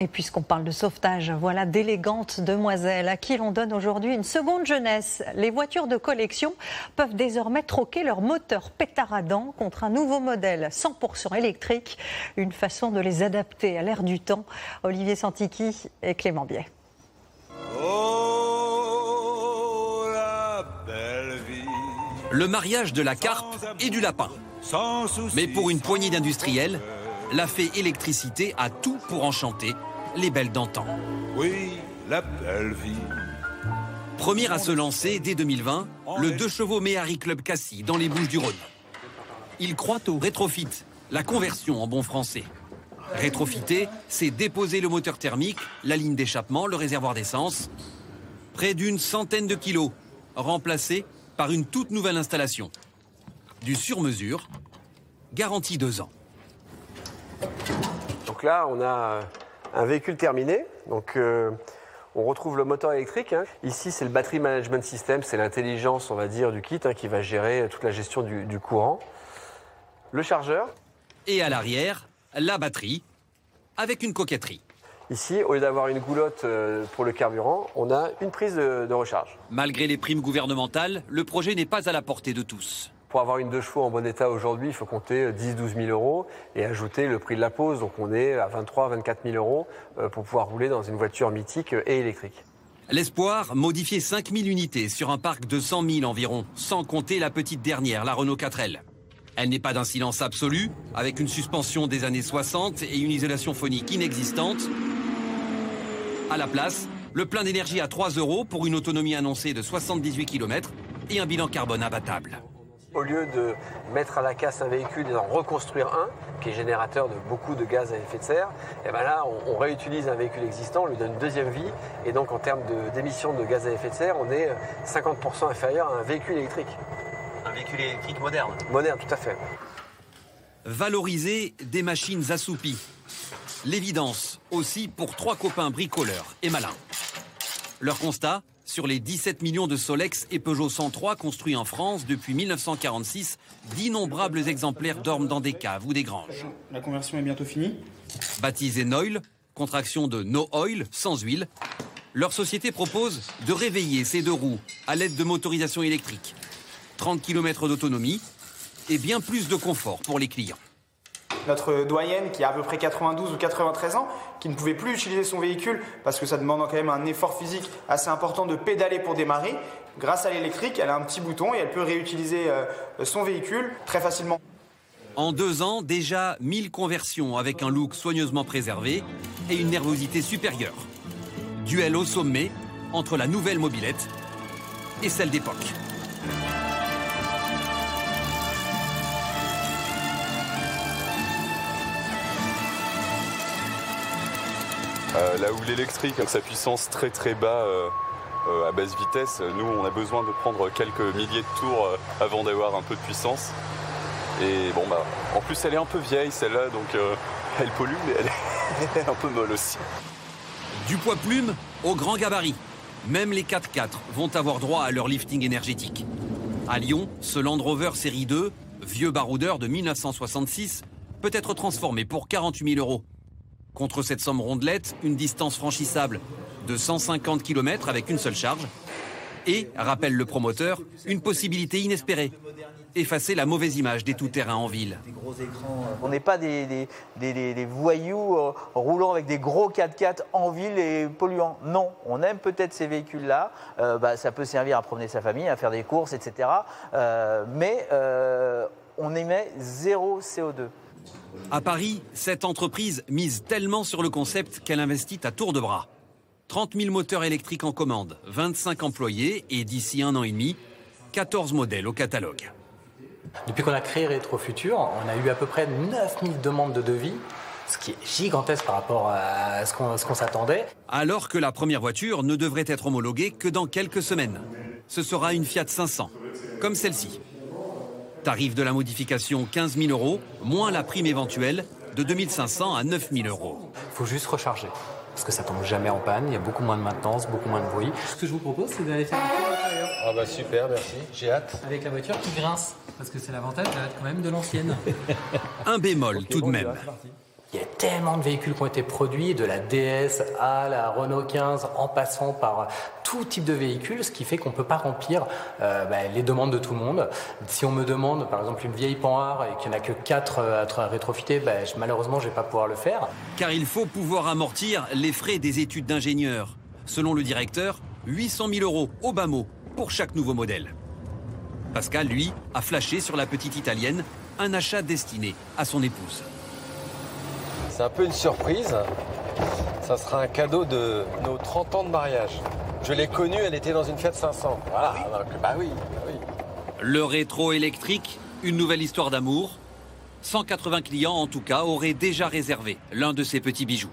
Et puisqu'on parle de sauvetage, voilà d'élégantes demoiselles à qui l'on donne aujourd'hui une seconde jeunesse. Les voitures de collection peuvent désormais troquer leur moteur pétaradant contre un nouveau modèle 100% électrique. Une façon de les adapter à l'ère du temps. Olivier Santiki et Clément Biet. Oh, la belle vie. Le mariage de la carpe et du lapin. Mais pour une poignée d'industriels, la fée électricité a tout pour enchanter les belles d'antan. Oui, la belle vie. Premier à se lancer dès 2020, le 2 chevaux Méhari Club Cassis dans les Bouches-du-Rhône. Il croit au rétrofit, la conversion en bon français. Rétrofiter, c'est déposer le moteur thermique, la ligne d'échappement, le réservoir d'essence. Près d'une centaine de kilos, remplacés par une toute nouvelle installation. Du sur-mesure, garantie 2 ans. Donc là, on a un véhicule terminé. Donc, on retrouve le moteur électrique. Ici, c'est le battery management system, c'est l'intelligence, on va dire, du kit qui va gérer toute la gestion du courant. Le chargeur. Et à l'arrière, la batterie, avec une coquetterie. Ici, au lieu d'avoir une goulotte pour le carburant, on a une prise de recharge. Malgré les primes gouvernementales, le projet n'est pas à la portée de tous. Pour avoir une 2 chevaux en bon état aujourd'hui, il faut compter 10-12 000 euros et ajouter le prix de la pose. Donc on est à 23-24 000 euros pour pouvoir rouler dans une voiture mythique et électrique. L'espoir, modifier 5000 unités sur un parc de 100 000 environ, sans compter la petite dernière, la Renault 4L. Elle n'est pas d'un silence absolu, avec une suspension des années 60 et une isolation phonique inexistante. À la place, le plein d'énergie à 3 € pour une autonomie annoncée de 78 km et un bilan carbone imbattable. Au lieu de mettre à la casse un véhicule et d'en reconstruire un, qui est générateur de beaucoup de gaz à effet de serre, et ben là, on réutilise un véhicule existant, on lui donne une deuxième vie, et donc en termes d'émissions de gaz à effet de serre, on est 50% inférieur à un véhicule électrique. Un véhicule électrique moderne. Moderne, tout à fait. Valoriser des machines assoupies. L'évidence aussi pour 3 copains bricoleurs et malins. Leur constat, sur les 17 millions de Solex et Peugeot 103 construits en France depuis 1946, d'innombrables exemplaires dorment dans des caves ou des granges. La conversion est bientôt finie. Baptisé Noil, contraction de No Oil, sans huile, leur société propose de réveiller ces 2 roues à l'aide de motorisation électrique. 30 km d'autonomie et bien plus de confort pour les clients. Notre doyenne, qui a à peu près 92 ou 93 ans, qui ne pouvait plus utiliser son véhicule parce que ça demande quand même un effort physique assez important de pédaler pour démarrer, grâce à l'électrique, elle a un petit bouton et elle peut réutiliser son véhicule très facilement. En 2 ans, déjà 1000 conversions avec un look soigneusement préservé et une nervosité supérieure. Duel au sommet entre la nouvelle mobilette et celle d'époque. Là où l'électrique, avec sa puissance très très bas à basse vitesse, nous on a besoin de prendre quelques milliers de tours avant d'avoir un peu de puissance. Et bon bah, en plus elle est un peu vieille celle-là, donc elle pollue, mais elle est un peu molle aussi. Du poids plume au grand gabarit. Même les 4x4 vont avoir droit à leur lifting énergétique. À Lyon, ce Land Rover série 2, vieux baroudeur de 1966, peut être transformé pour 48 000 €. Contre cette somme rondelette, une distance franchissable de 150 km avec une seule charge. Et, rappelle le promoteur, une possibilité inespérée. Effacer la mauvaise image des tout-terrains en ville. On n'est pas des voyous roulant avec des gros 4x4 en ville et polluants. Non, on aime peut-être ces véhicules-là. Ça peut servir à promener sa famille, à faire des courses, etc. Mais on émet 0 CO2. À Paris, cette entreprise mise tellement sur le concept qu'elle investit à tour de bras. 30 000 moteurs électriques en commande, 25 employés et d'ici 1 an et demi, 14 modèles au catalogue. Depuis qu'on a créé Rétrofutur, on a eu à peu près 9000 demandes de devis, ce qui est gigantesque par rapport à ce qu'on s'attendait. Alors que la première voiture ne devrait être homologuée que dans quelques semaines. Ce sera une Fiat 500, comme celle-ci. Tarif de la modification 15 000 €, moins la prime éventuelle de 2 500 à 9 000 €. Il faut juste recharger, parce que ça tombe jamais en panne, il y a beaucoup moins de maintenance, beaucoup moins de bruit. Ce que je vous propose, c'est d'aller faire un tour à l'intérieur. Ah bah super, merci, j'ai hâte. Avec la voiture qui grince, parce que c'est l'avantage quand même de l'ancienne. Un bémol tout de même. Il y a tellement de véhicules qui ont été produits, de la DS à la Renault 15, en passant par tout type de véhicule, ce qui fait qu'on ne peut pas remplir les demandes de tout le monde. Si on me demande, par exemple, une vieille Panhard et qu'il n'y en a que 4 à être rétrofitées, malheureusement, je ne vais pas pouvoir le faire. Car il faut pouvoir amortir les frais des études d'ingénieur. Selon le directeur, 800 000 € au bas mot pour chaque nouveau modèle. Pascal, lui, a flashé sur la petite italienne, un achat destiné à son épouse. C'est un peu une surprise. Ça sera un cadeau de nos 30 ans de mariage. Je l'ai connue, elle était dans une Fiat 500. Voilà, donc, oui. Le rétro électrique, une nouvelle histoire d'amour. 180 clients, en tout cas, auraient déjà réservé l'un de ces petits bijoux.